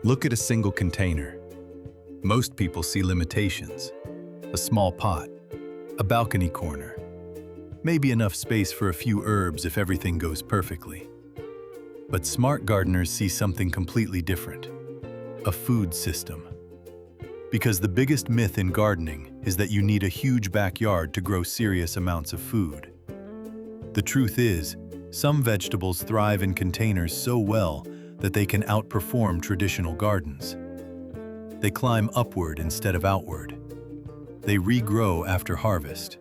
Look at a single container. Most people see limitations. A small pot, a balcony corner, maybe enough space for a few herbs if everything goes perfectly. But smart gardeners see something completely different: a food system. Because the biggest myth in gardening is that you need a huge backyard to grow serious amounts of food. The truth is, some vegetables thrive in containers so well that they can outperform traditional gardens. They climb upward instead of outward. They regrow after harvest.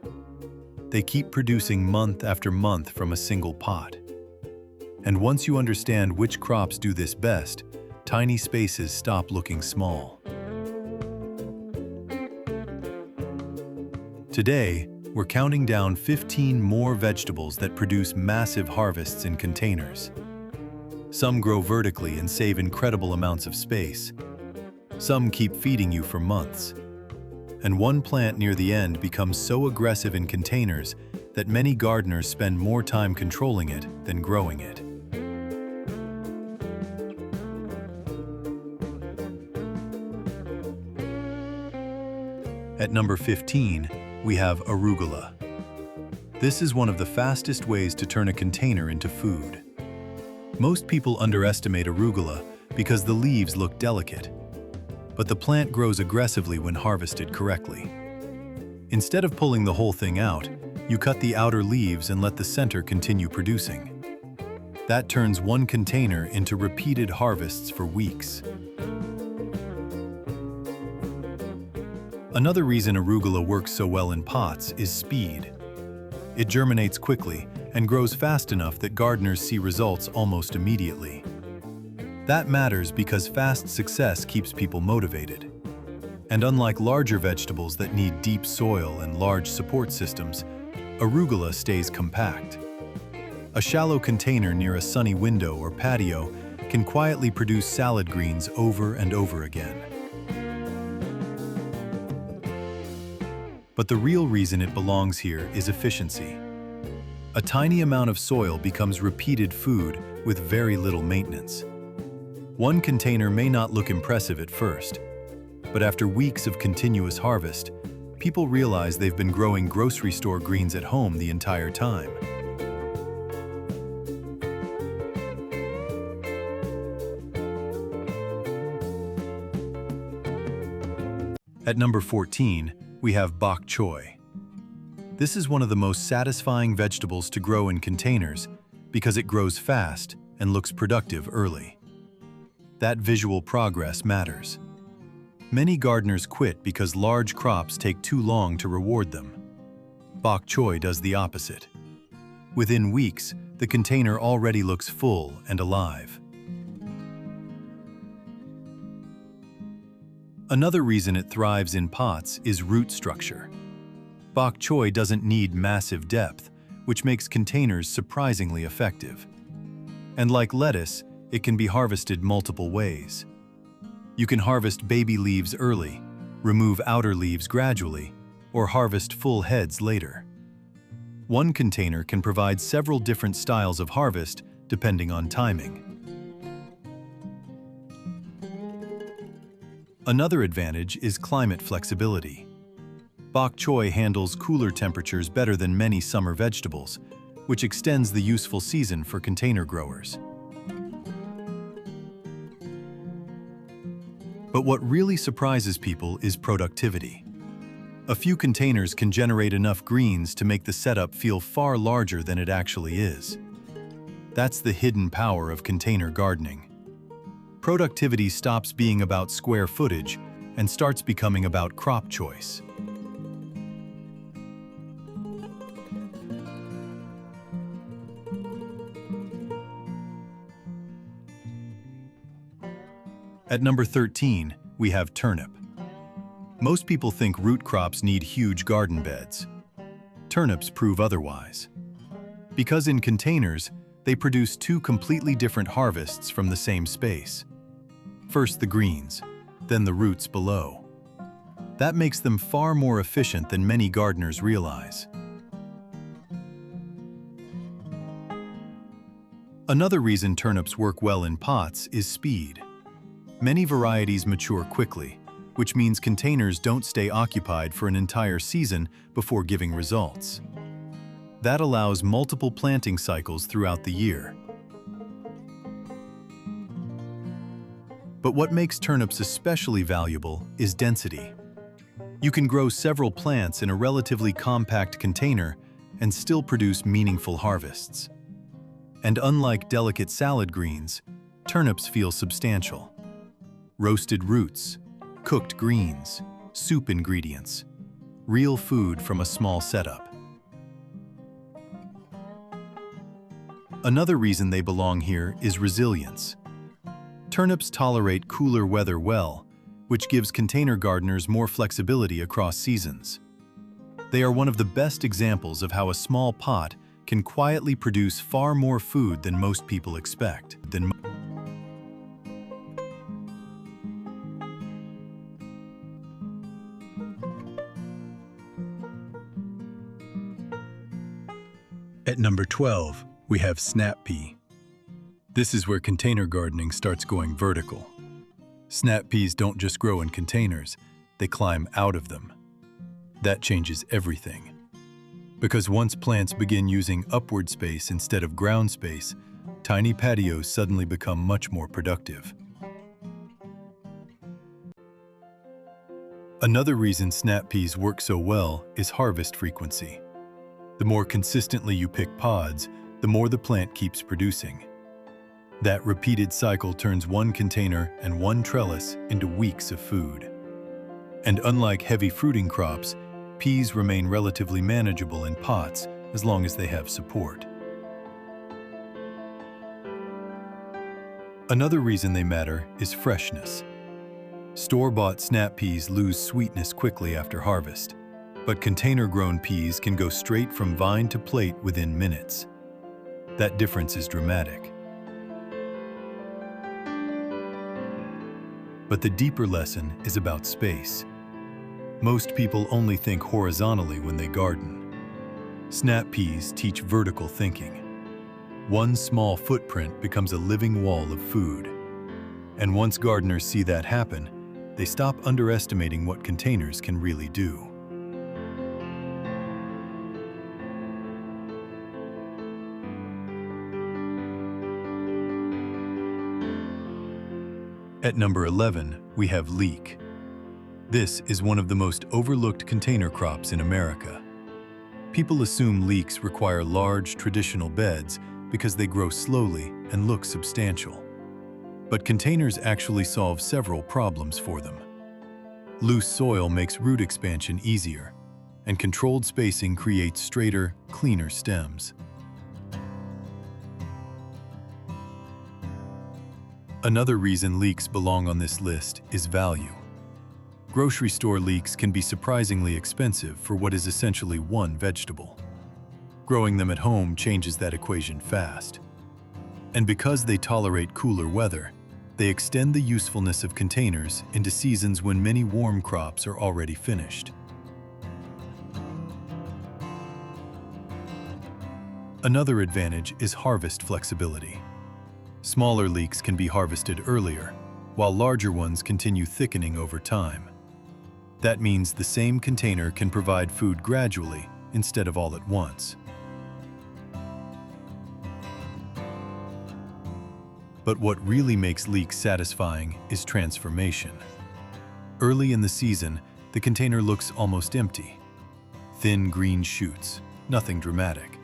They keep producing month after month from a single pot. And once you understand which crops do this best, tiny spaces stop looking small. Today, we're counting down 15 more vegetables that produce massive harvests in containers. Some grow vertically and save incredible amounts of space. Some keep feeding you for months. And one plant near the end becomes so aggressive in containers that many gardeners spend more time controlling it than growing it. At number 15, we have arugula. This is one of the fastest ways to turn a container into food. Most people underestimate arugula because the leaves look delicate, but the plant grows aggressively when harvested correctly. Instead of pulling the whole thing out, you cut the outer leaves and let the center continue producing. That turns one container into repeated harvests for weeks. Another reason arugula works so well in pots is speed. It germinates quickly and grows fast enough that gardeners see results almost immediately. That matters because fast success keeps people motivated. And unlike larger vegetables that need deep soil and large support systems, arugula stays compact. A shallow container near a sunny window or patio can quietly produce salad greens over and over again. But the real reason it belongs here is efficiency. A tiny amount of soil becomes repeated food with very little maintenance. One container may not look impressive at first, but after weeks of continuous harvest, people realize they've been growing grocery store greens at home the entire time. At number 14, we have bok choy. This is one of the most satisfying vegetables to grow in containers because it grows fast and looks productive early. That visual progress matters. Many gardeners quit because large crops take too long to reward them. Bok choy does the opposite. Within weeks, the container already looks full and alive. Another reason it thrives in pots is root structure. Bok choy doesn't need massive depth, which makes containers surprisingly effective. And like lettuce, it can be harvested multiple ways. You can harvest baby leaves early, remove outer leaves gradually, or harvest full heads later. One container can provide several different styles of harvest depending on timing. Another advantage is climate flexibility. Bok choy handles cooler temperatures better than many summer vegetables, which extends the useful season for container growers. But what really surprises people is productivity. A few containers can generate enough greens to make the setup feel far larger than it actually is. That's the hidden power of container gardening. Productivity stops being about square footage and starts becoming about crop choice. At number 13, we have turnip. Most people think root crops need huge garden beds. Turnips prove otherwise. Because in containers, they produce two completely different harvests from the same space. First the greens, then the roots below. That makes them far more efficient than many gardeners realize. Another reason turnips work well in pots is speed. Many varieties mature quickly, which means containers don't stay occupied for an entire season before giving results. That allows multiple planting cycles throughout the year. But what makes turnips especially valuable is density. You can grow several plants in a relatively compact container and still produce meaningful harvests. And unlike delicate salad greens, turnips feel substantial. Roasted roots, cooked greens, soup ingredients, real food from a small setup. Another reason they belong here is resilience. Turnips tolerate cooler weather well, which gives container gardeners more flexibility across seasons. They are one of the best examples of how a small pot can quietly produce far more food than most people expect. At number 12, we have snap pea. This is where container gardening starts going vertical. Snap peas don't just grow in containers, they climb out of them. That changes everything. Because once plants begin using upward space instead of ground space, tiny patios suddenly become much more productive. Another reason snap peas work so well is harvest frequency. The more consistently you pick pods, the more the plant keeps producing. That repeated cycle turns one container and one trellis into weeks of food. And unlike heavy fruiting crops, peas remain relatively manageable in pots as long as they have support. Another reason they matter is freshness. Store-bought snap peas lose sweetness quickly after harvest, but container-grown peas can go straight from vine to plate within minutes. That difference is dramatic. But the deeper lesson is about space. Most people only think horizontally when they garden. Snap peas teach vertical thinking. One small footprint becomes a living wall of food. And once gardeners see that happen, they stop underestimating what containers can really do. At number 11, we have leek. This is one of the most overlooked container crops in America. People assume leeks require large, traditional beds because they grow slowly and look substantial. But containers actually solve several problems for them. Loose soil makes root expansion easier, and controlled spacing creates straighter, cleaner stems. Another reason leeks belong on this list is value. Grocery store leeks can be surprisingly expensive for what is essentially one vegetable. Growing them at home changes that equation fast. And because they tolerate cooler weather, they extend the usefulness of containers into seasons when many warm crops are already finished. Another advantage is harvest flexibility. Smaller leeks can be harvested earlier, while larger ones continue thickening over time. That means the same container can provide food gradually instead of all at once. But what really makes leeks satisfying is transformation. Early in the season, the container looks almost empty. Thin green shoots, nothing dramatic.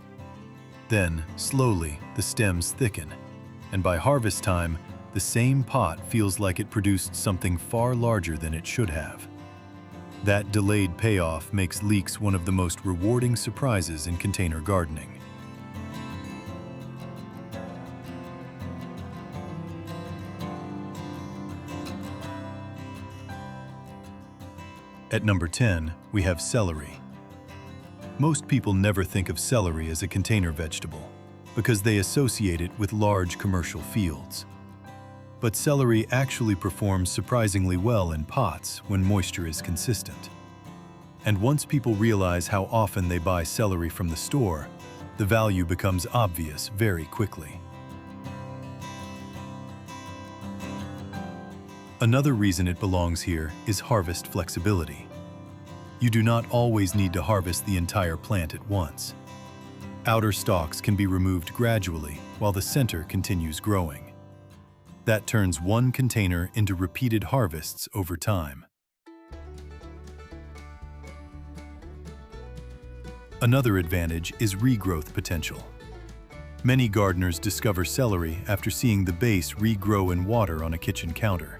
Then, slowly, the stems thicken, and by harvest time, the same pot feels like it produced something far larger than it should have. That delayed payoff makes leeks one of the most rewarding surprises in container gardening. At number 10, we have celery. Most people never think of celery as a container vegetable because they associate it with large commercial fields. But celery actually performs surprisingly well in pots when moisture is consistent. And once people realize how often they buy celery from the store, the value becomes obvious very quickly. Another reason it belongs here is harvest flexibility. You do not always need to harvest the entire plant at once. Outer stalks can be removed gradually while the center continues growing. That turns one container into repeated harvests over time. Another advantage is regrowth potential. Many gardeners discover celery after seeing the base regrow in water on a kitchen counter.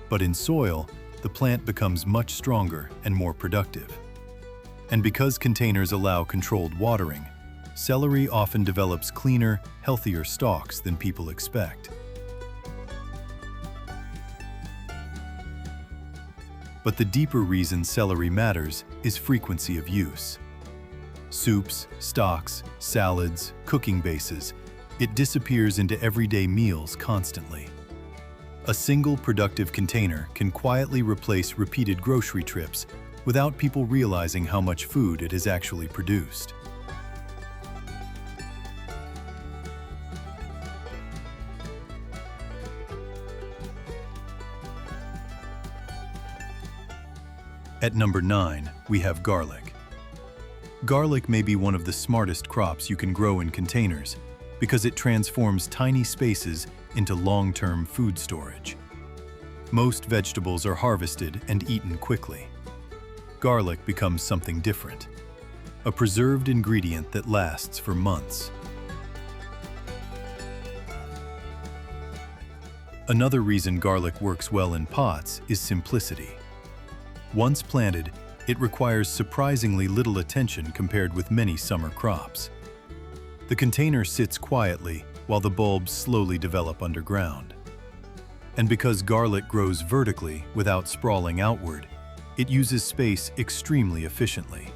But in soil, the plant becomes much stronger and more productive. And because containers allow controlled watering, celery often develops cleaner, healthier stalks than people expect. But the deeper reason celery matters is frequency of use. Soups, stocks, salads, cooking bases, it disappears into everyday meals constantly. A single productive container can quietly replace repeated grocery trips without people realizing how much food it has actually produced. At number 9, we have garlic. Garlic may be one of the smartest crops you can grow in containers because it transforms tiny spaces into long-term food storage. Most vegetables are harvested and eaten quickly. Garlic becomes something different, a preserved ingredient that lasts for months. Another reason garlic works well in pots is simplicity. Once planted, it requires surprisingly little attention compared with many summer crops. The container sits quietly while the bulbs slowly develop underground. And because garlic grows vertically without sprawling outward, it uses space extremely efficiently.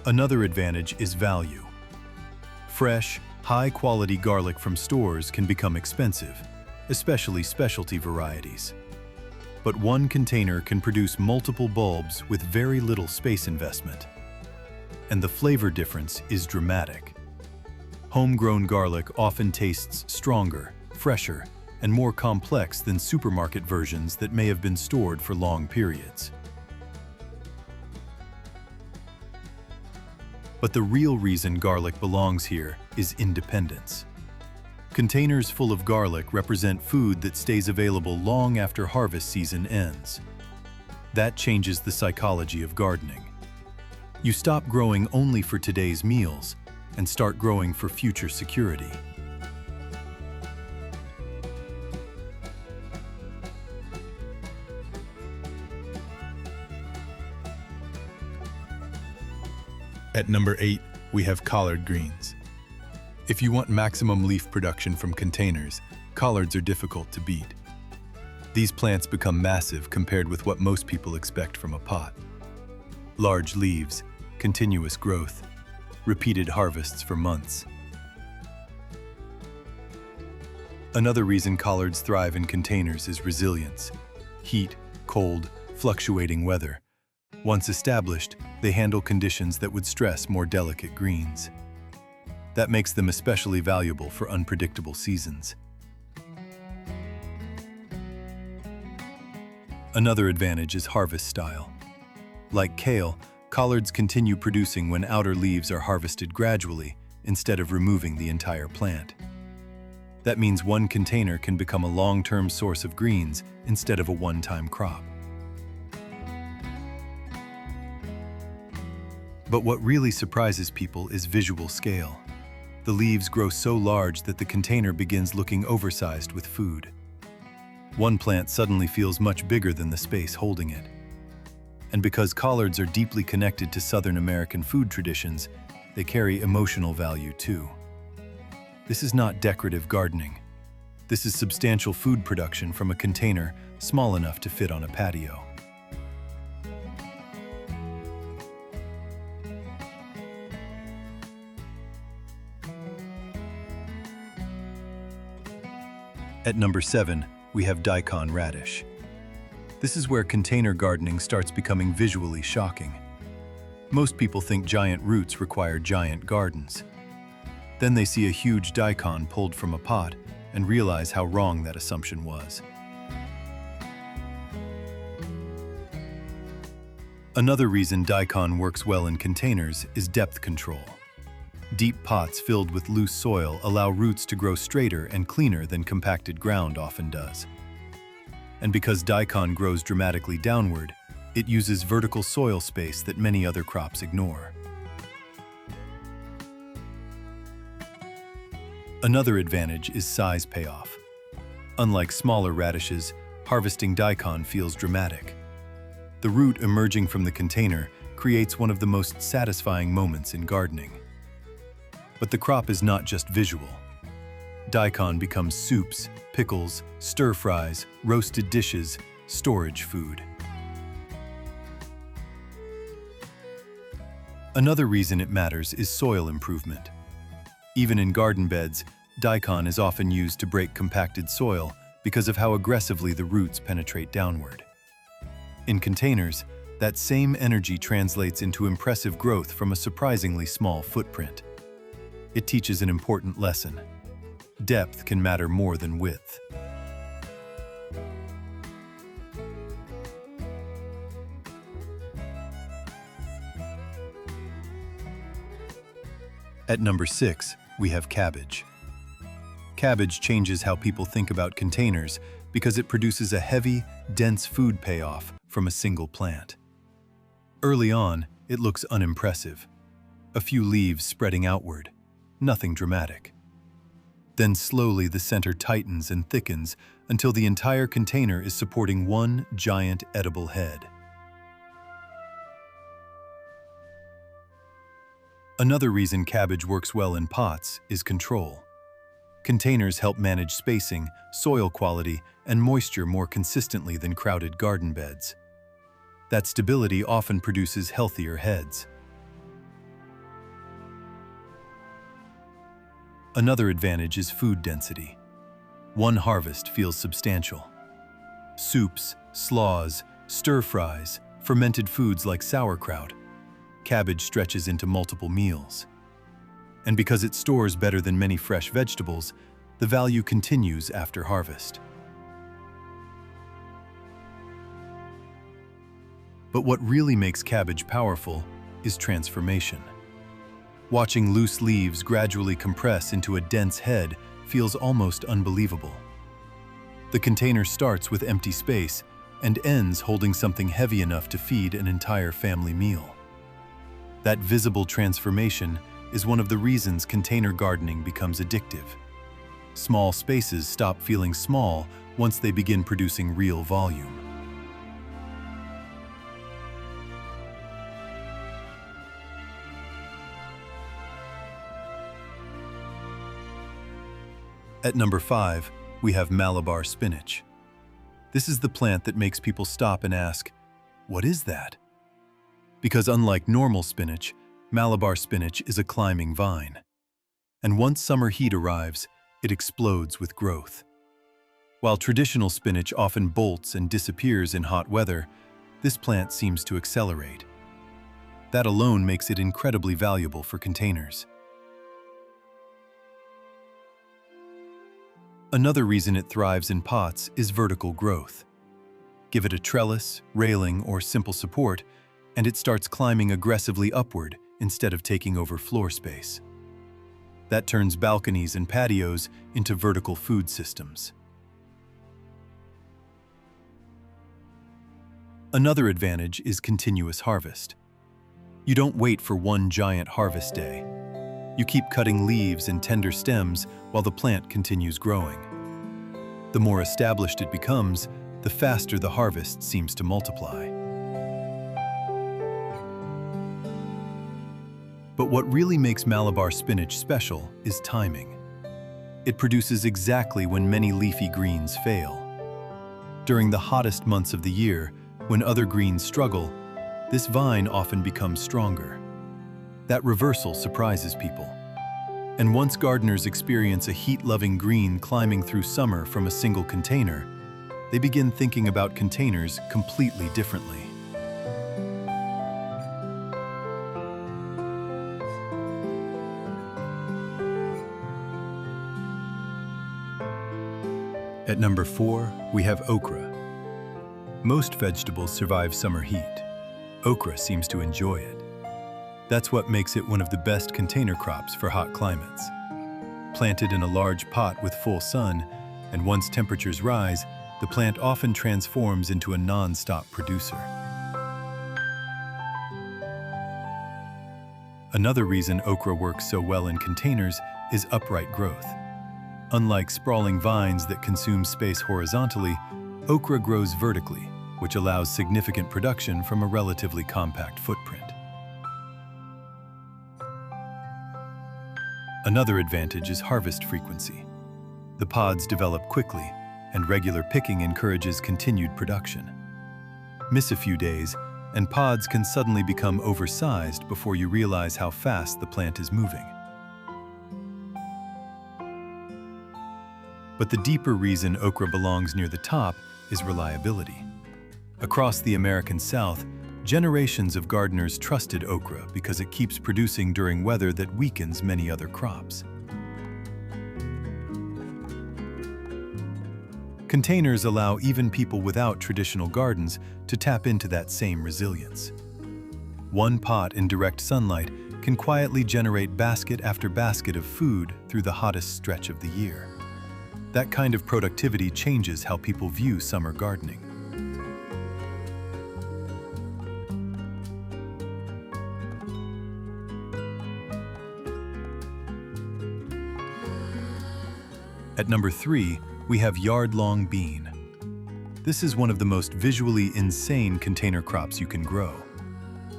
Another advantage is value. Fresh, high-quality garlic from stores can become expensive, especially specialty varieties. But one container can produce multiple bulbs with very little space investment. And the flavor difference is dramatic. Homegrown garlic often tastes stronger, fresher, and more complex than supermarket versions that may have been stored for long periods. But the real reason garlic belongs here is independence. Containers full of garlic represent food that stays available long after harvest season ends. That changes the psychology of gardening. You stop growing only for today's meals and start growing for future security. At number 8, we have collard greens. If you want maximum leaf production from containers, collards are difficult to beat. These plants become massive compared with what most people expect from a pot. Large leaves, continuous growth, repeated harvests for months. Another reason collards thrive in containers is resilience. Heat, cold, fluctuating weather. Once established, they handle conditions that would stress more delicate greens. That makes them especially valuable for unpredictable seasons. Another advantage is harvest style. Like kale, collards continue producing when outer leaves are harvested gradually instead of removing the entire plant. That means one container can become a long-term source of greens instead of a one-time crop. But what really surprises people is visual scale. The leaves grow so large that the container begins looking oversized with food. One plant suddenly feels much bigger than the space holding it. And because collards are deeply connected to Southern American food traditions, they carry emotional value too. This is not decorative gardening. This is substantial food production from a container small enough to fit on a patio. At number 7, we have Daikon Radish. This is where container gardening starts becoming visually shocking. Most people think giant roots require giant gardens. Then they see a huge daikon pulled from a pot and realize how wrong that assumption was. Another reason daikon works well in containers is depth control. Deep pots filled with loose soil allow roots to grow straighter and cleaner than compacted ground often does. And because daikon grows dramatically downward, it uses vertical soil space that many other crops ignore. Another advantage is size payoff. Unlike smaller radishes, harvesting daikon feels dramatic. The root emerging from the container creates one of the most satisfying moments in gardening. But the crop is not just visual. Daikon becomes soups, pickles, stir-fries, roasted dishes, storage food. Another reason it matters is soil improvement. Even in garden beds, daikon is often used to break compacted soil because of how aggressively the roots penetrate downward. In containers, that same energy translates into impressive growth from a surprisingly small footprint. It teaches an important lesson. Depth can matter more than width. At number 6, we have cabbage. Cabbage changes how people think about containers because it produces a heavy, dense food payoff from a single plant. Early on, it looks unimpressive. A few leaves spreading outward, nothing dramatic. Then slowly the center tightens and thickens until the entire container is supporting one giant edible head. Another reason cabbage works well in pots is control. Containers help manage spacing, soil quality, and moisture more consistently than crowded garden beds. That stability often produces healthier heads. Another advantage is food density. One harvest feels substantial. Soups, slaws, stir-fries, fermented foods like sauerkraut. Cabbage stretches into multiple meals. And because it stores better than many fresh vegetables, the value continues after harvest. But what really makes cabbage powerful is transformation. Watching loose leaves gradually compress into a dense head feels almost unbelievable. The container starts with empty space and ends holding something heavy enough to feed an entire family meal. That visible transformation is one of the reasons container gardening becomes addictive. Small spaces stop feeling small once they begin producing real volume. At number 5, we have Malabar spinach. This is the plant that makes people stop and ask, "What is that?" Because unlike normal spinach, Malabar spinach is a climbing vine. And once summer heat arrives, it explodes with growth. While traditional spinach often bolts and disappears in hot weather, this plant seems to accelerate. That alone makes it incredibly valuable for containers. Another reason it thrives in pots is vertical growth. Give it a trellis, railing, or simple support, and it starts climbing aggressively upward instead of taking over floor space. That turns balconies and patios into vertical food systems. Another advantage is continuous harvest. You don't wait for one giant harvest day. You keep cutting leaves and tender stems while the plant continues growing. The more established it becomes, the faster the harvest seems to multiply. But what really makes Malabar spinach special is timing. It produces exactly when many leafy greens fail. During the hottest months of the year, when other greens struggle, this vine often becomes stronger. That reversal surprises people. And once gardeners experience a heat-loving green climbing through summer from a single container, they begin thinking about containers completely differently. At number 4, we have okra. Most vegetables survive summer heat. Okra seems to enjoy it. That's what makes it one of the best container crops for hot climates. Planted in a large pot with full sun, and once temperatures rise, the plant often transforms into a non-stop producer. Another reason okra works so well in containers is upright growth. Unlike sprawling vines that consume space horizontally, okra grows vertically, which allows significant production from a relatively compact footprint. Another advantage is harvest frequency. The pods develop quickly, and regular picking encourages continued production. Miss a few days, and pods can suddenly become oversized before you realize how fast the plant is moving. But the deeper reason okra belongs near the top is reliability. Across the American South, generations of gardeners trusted okra because it keeps producing during weather that weakens many other crops. Containers allow even people without traditional gardens to tap into that same resilience. One pot in direct sunlight can quietly generate basket after basket of food through the hottest stretch of the year. That kind of productivity changes how people view summer gardening. At number 3, we have Yardlong Bean. This is one of the most visually insane container crops you can grow.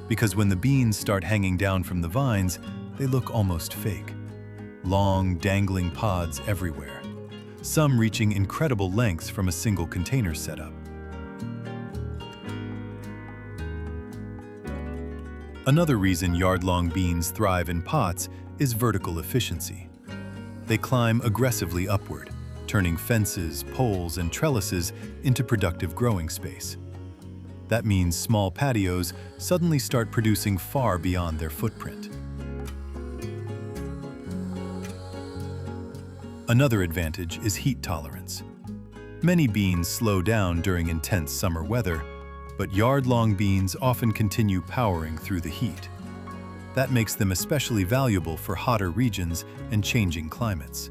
Because when the beans start hanging down from the vines, they look almost fake. Long, dangling pods everywhere, some reaching incredible lengths from a single container setup. Another reason yardlong beans thrive in pots is vertical efficiency. They climb aggressively upward, turning fences, poles, and trellises into productive growing space. That means small patios suddenly start producing far beyond their footprint. Another advantage is heat tolerance. Many beans slow down during intense summer weather, but yardlong beans often continue powering through the heat. That makes them especially valuable for hotter regions and changing climates.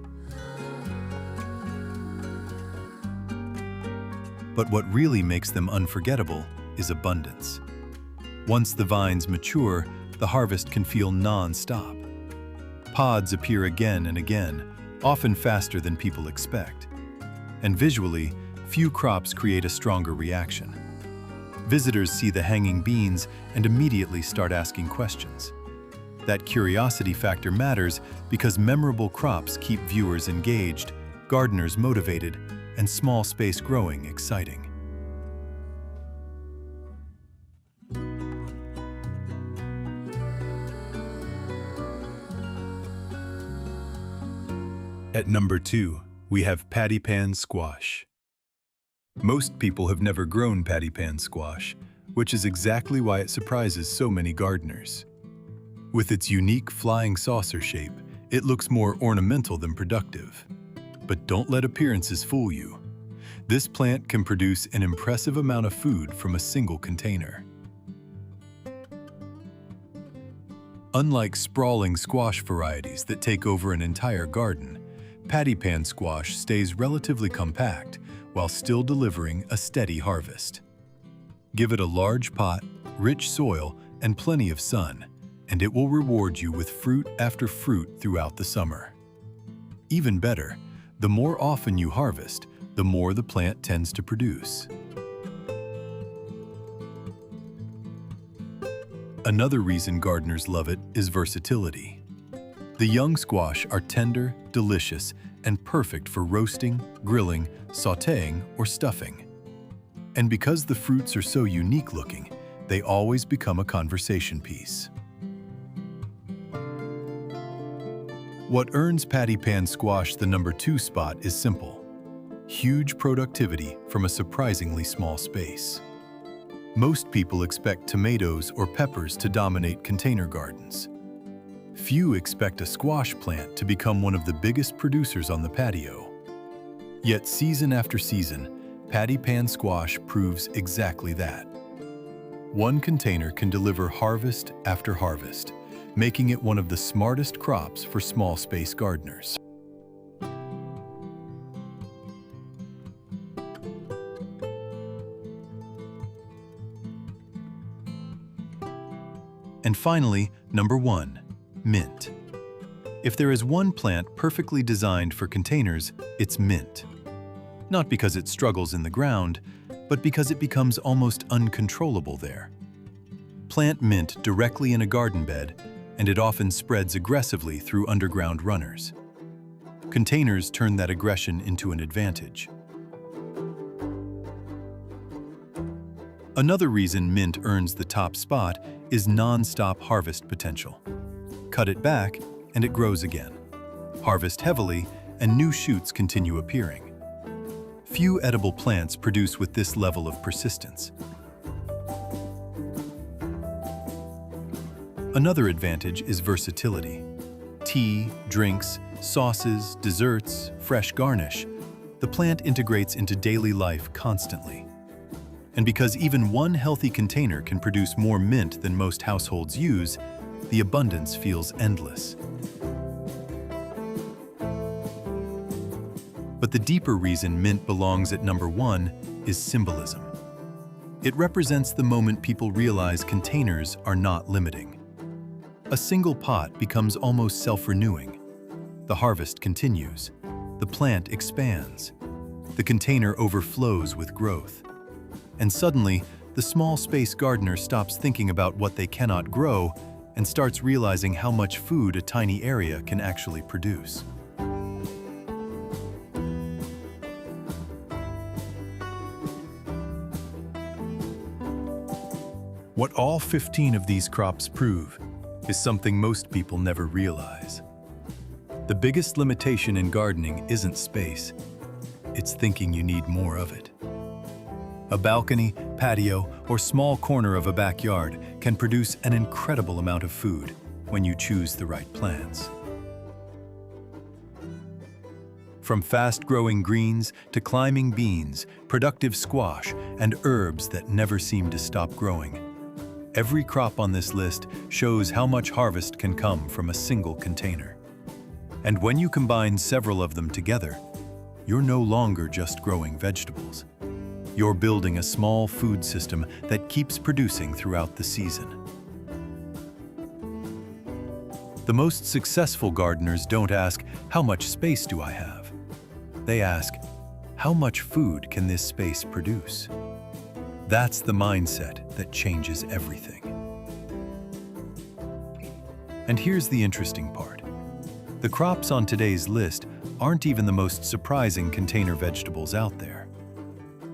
But what really makes them unforgettable is abundance. Once the vines mature, the harvest can feel non-stop. Pods appear again and again, often faster than people expect. And visually, few crops create a stronger reaction. Visitors see the hanging beans and immediately start asking questions. That curiosity factor matters because memorable crops keep viewers engaged, gardeners motivated, and small space growing exciting. At number 2, we have Pattypan Squash. Most people have never grown Pattypan squash, which is exactly why it surprises so many gardeners. With its unique flying saucer shape, it looks more ornamental than productive. But don't let appearances fool you. This plant can produce an impressive amount of food from a single container. Unlike sprawling squash varieties that take over an entire garden, Pattypan squash stays relatively compact while still delivering a steady harvest. Give it a large pot, rich soil, and plenty of sun, and it will reward you with fruit after fruit throughout the summer. Even better, the more often you harvest, the more the plant tends to produce. Another reason gardeners love it is versatility. The young squash are tender, delicious, and perfect for roasting, grilling, sautéing, or stuffing. And because the fruits are so unique looking, they always become a conversation piece. What earns Pattypan squash the number 2 spot is simple: huge productivity from a surprisingly small space. Most people expect tomatoes or peppers to dominate container gardens. Few expect a squash plant to become one of the biggest producers on the patio. Yet season after season, Pattypan Squash proves exactly that. One container can deliver harvest after harvest, making it one of the smartest crops for small space gardeners. And finally, number 1, mint. If there is one plant perfectly designed for containers, it's mint. Not because it struggles in the ground, but because it becomes almost uncontrollable there. Plant mint directly in a garden bed, and it often spreads aggressively through underground runners. Containers turn that aggression into an advantage. Another reason mint earns the top spot is non-stop harvest potential. Cut it back, and it grows again. Harvest heavily, and new shoots continue appearing. Few edible plants produce with this level of persistence. Another advantage is versatility. Tea, drinks, sauces, desserts, fresh garnish. The plant integrates into daily life constantly. And because even one healthy container can produce more mint than most households use, the abundance feels endless. But the deeper reason mint belongs at number 1 is symbolism. It represents the moment people realize containers are not limiting. A single pot becomes almost self-renewing. The harvest continues. The plant expands. The container overflows with growth. And suddenly, the small space gardener stops thinking about what they cannot grow and starts realizing how much food a tiny area can actually produce. What all 15 of these crops prove is something most people never realize. The biggest limitation in gardening isn't space. It's thinking you need more of it. A balcony, patio, or small corner of a backyard can produce an incredible amount of food when you choose the right plants. From fast-growing greens to climbing beans, productive squash, and herbs that never seem to stop growing, every crop on this list shows how much harvest can come from a single container. And when you combine several of them together, you're no longer just growing vegetables. You're building a small food system that keeps producing throughout the season. The most successful gardeners don't ask, "How much space do I have?" They ask, "How much food can this space produce?" That's the mindset that changes everything. And here's the interesting part. The crops on today's list aren't even the most surprising container vegetables out there.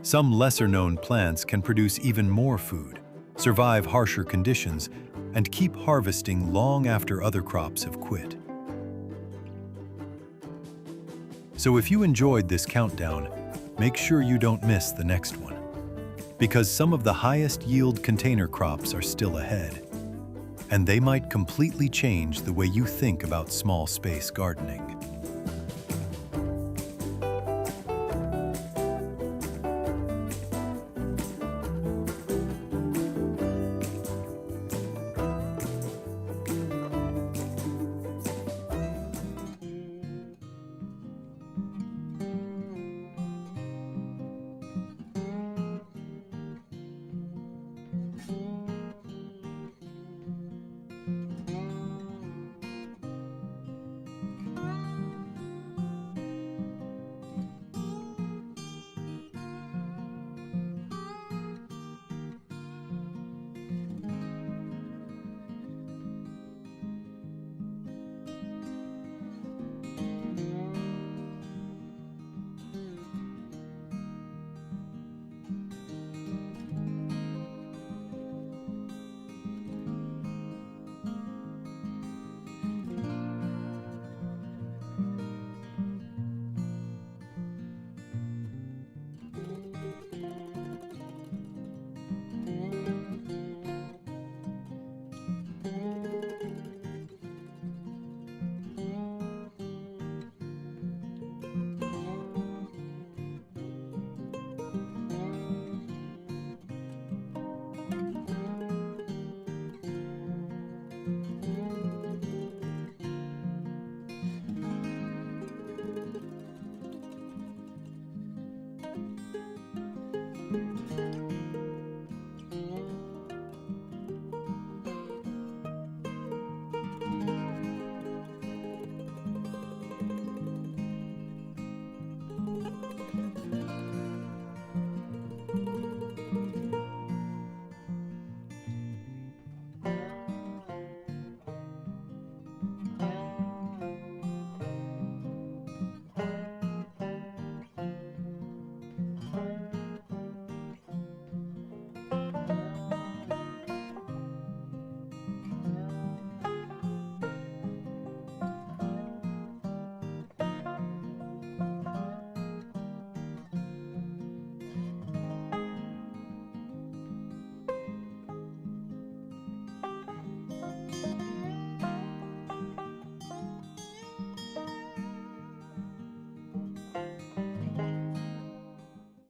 Some lesser-known plants can produce even more food, survive harsher conditions, and keep harvesting long after other crops have quit. So if you enjoyed this countdown, make sure you don't miss the next one, because some of the highest yield container crops are still ahead, and they might completely change the way you think about small space gardening.